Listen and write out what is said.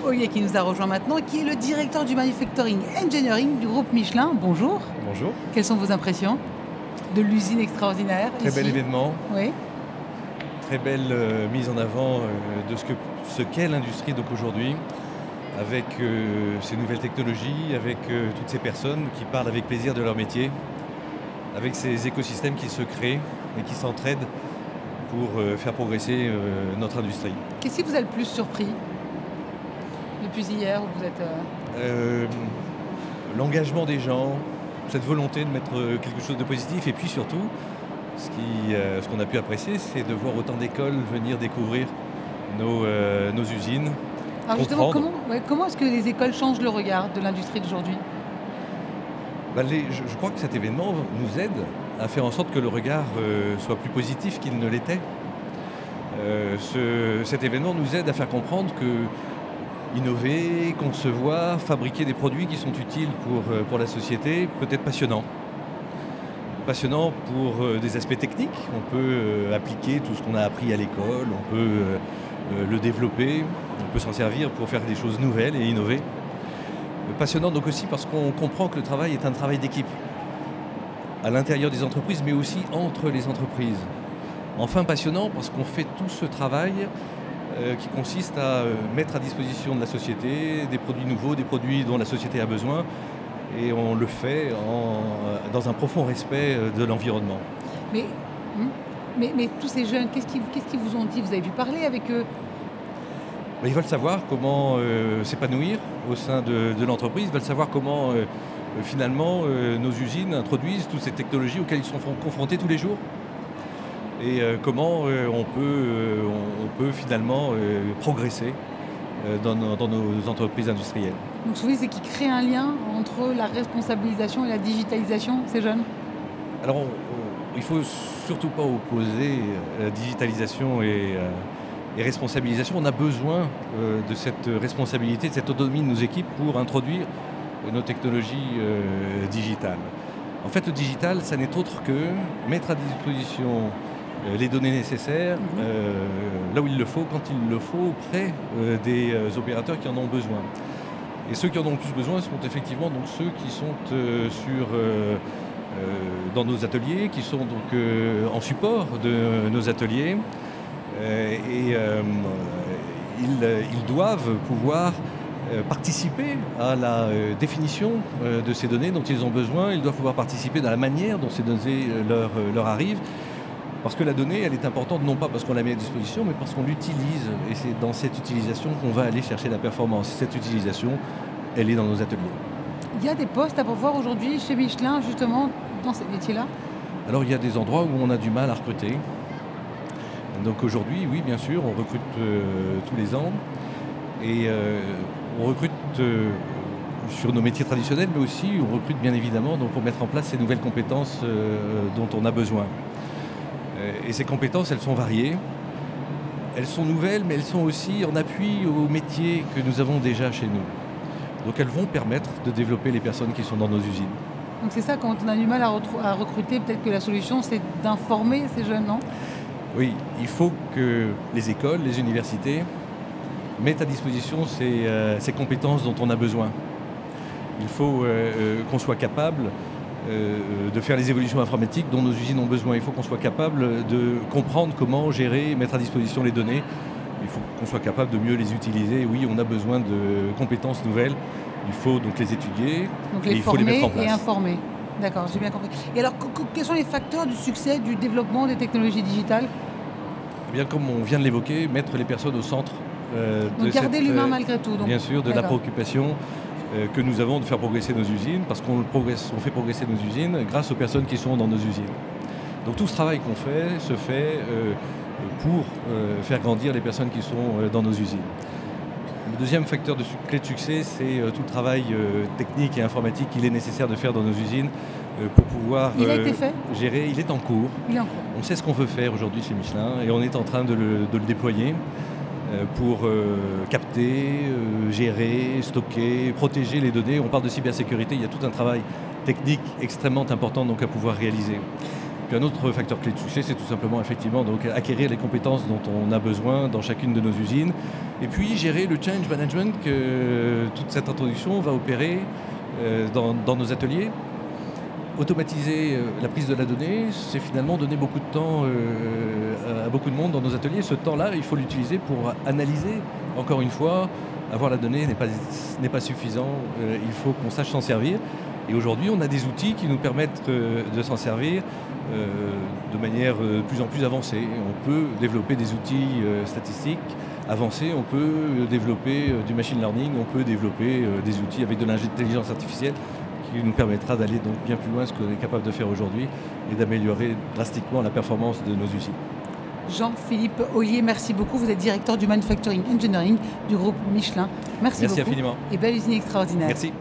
Olivier qui nous a rejoint maintenant, qui est le directeur du Manufacturing Engineering du groupe Michelin. Bonjour. Bonjour. Quelles sont vos impressions de l'usine extraordinaire Très bel événement. Oui. Très belle mise en avant de ce qu'est l'industrie donc aujourd'hui, avec ces nouvelles technologies, avec toutes ces personnes qui parlent avec plaisir de leur métier, avec ces écosystèmes qui se créent et qui s'entraident pour faire progresser notre industrie. Qu'est-ce qui vous a le plus surpris depuis hier où vous êtes L'engagement des gens, cette volonté de mettre quelque chose de positif, et puis surtout, ce qu'on a pu apprécier, c'est de voir autant d'écoles venir découvrir nos usines. Alors justement, comment est-ce que les écoles changent le regard de l'industrie d'aujourd'hui ? Je crois que cet événement nous aide à faire en sorte que le regard soit plus positif qu'il ne l'était. Cet événement nous aide à faire comprendre que innover, concevoir, fabriquer des produits qui sont utiles pour la société peut être passionnant. Passionnant pour des aspects techniques. On peut appliquer tout ce qu'on a appris à l'école, on peut le développer, on peut s'en servir pour faire des choses nouvelles et innover. Passionnant donc aussi parce qu'on comprend que le travail est un travail d'équipe, à l'intérieur des entreprises, mais aussi entre les entreprises. Enfin passionnant parce qu'on fait tout ce travail qui consiste à mettre à disposition de la société des produits nouveaux, des produits dont la société a besoin, et on le fait dans un profond respect de l'environnement. Mais tous ces jeunes, qu'est-ce qu'ils vous ont dit ? Vous avez pu parler avec eux ? Ils veulent savoir comment s'épanouir au sein de l'entreprise, ils veulent savoir comment finalement nos usines introduisent toutes ces technologies auxquelles ils sont confrontés tous les jours, et comment on peut finalement progresser dans nos entreprises industrielles. Donc ce que vous voulez, c'est qu'ils créent un lien entre la responsabilisation et la digitalisation, ces jeunes ? Alors il ne faut surtout pas opposer digitalisation et responsabilisation. On a besoin de cette responsabilité, de cette autonomie de nos équipes pour introduire nos technologies digitales. En fait, le digital, ça n'est autre que mettre à disposition les données nécessaires là où il le faut, quand il le faut, auprès des opérateurs qui en ont besoin. Et ceux qui en ont le plus besoin sont effectivement donc ceux qui sont dans nos ateliers, qui sont donc en support de nos ateliers. Ils doivent pouvoir participer à la définition de ces données dont ils ont besoin. Ils doivent pouvoir participer dans la manière dont ces données leur arrivent. Parce que la donnée, elle est importante, non pas parce qu'on la met à disposition, mais parce qu'on l'utilise. Et c'est dans cette utilisation qu'on va aller chercher la performance. Cette utilisation, elle est dans nos ateliers. Il y a des postes à pourvoir aujourd'hui chez Michelin, justement, dans ces métiers-là ? Alors, il y a des endroits où on a du mal à recruter. Donc aujourd'hui, oui, bien sûr, on recrute tous les ans. Et on recrute sur nos métiers traditionnels, mais aussi on recrute bien évidemment donc, pour mettre en place ces nouvelles compétences dont on a besoin. Et ces compétences, elles sont variées. Elles sont nouvelles, mais elles sont aussi en appui aux métiers que nous avons déjà chez nous. Donc elles vont permettre de développer les personnes qui sont dans nos usines. Donc c'est ça, quand on a du mal à recruter, peut-être que la solution, c'est d'informer ces jeunes, non ? Oui, il faut que les écoles, les universités mettent à disposition ces compétences dont on a besoin. Il faut qu'on soit capable de faire les évolutions informatiques dont nos usines ont besoin. Il faut qu'on soit capable de comprendre comment gérer et mettre à disposition les données. Il faut qu'on soit capable de mieux les utiliser. Oui, on a besoin de compétences nouvelles. Il faut donc les étudier et il faut les mettre en place. Et informer. D'accord, j'ai bien compris. Et alors, quels sont les facteurs du succès du développement des technologies digitales ? Eh bien, comme on vient de l'évoquer, mettre les personnes au centre donc garder l'humain malgré tout. Donc, bien sûr, de la préoccupation que nous avons de faire progresser nos usines, parce qu'on fait progresser nos usines grâce aux personnes qui sont dans nos usines. Donc tout ce travail qu'on fait se fait pour faire grandir les personnes qui sont dans nos usines. Le deuxième facteur clé de succès, c'est tout le travail technique et informatique qu'il est nécessaire de faire dans nos usines pour pouvoir gérer. Il est en cours. On sait ce qu'on veut faire aujourd'hui chez Michelin et on est en train de le déployer pour capter, gérer, stocker, protéger les données. On parle de cybersécurité, il y a tout un travail technique extrêmement important donc, à pouvoir réaliser. Puis un autre facteur clé de succès, c'est tout simplement effectivement donc acquérir les compétences dont on a besoin dans chacune de nos usines. Et puis gérer le change management que toute cette introduction va opérer dans nos ateliers. Automatiser la prise de la donnée, c'est finalement donner beaucoup de temps à beaucoup de monde dans nos ateliers. Ce temps-là, il faut l'utiliser pour analyser. Encore une fois, avoir la donnée n'est pas suffisant. Il faut qu'on sache s'en servir. Et aujourd'hui, on a des outils qui nous permettent de s'en servir de manière de plus en plus avancée. On peut développer des outils statistiques avancés, on peut développer du machine learning, on peut développer des outils avec de l'intelligence artificielle qui nous permettra d'aller donc bien plus loin que ce qu'on est capable de faire aujourd'hui et d'améliorer drastiquement la performance de nos usines. Jean-Philippe Ollier, merci beaucoup. Vous êtes directeur du Manufacturing Engineering du groupe Michelin. Merci beaucoup. Infiniment. Et belle usine extraordinaire. Merci.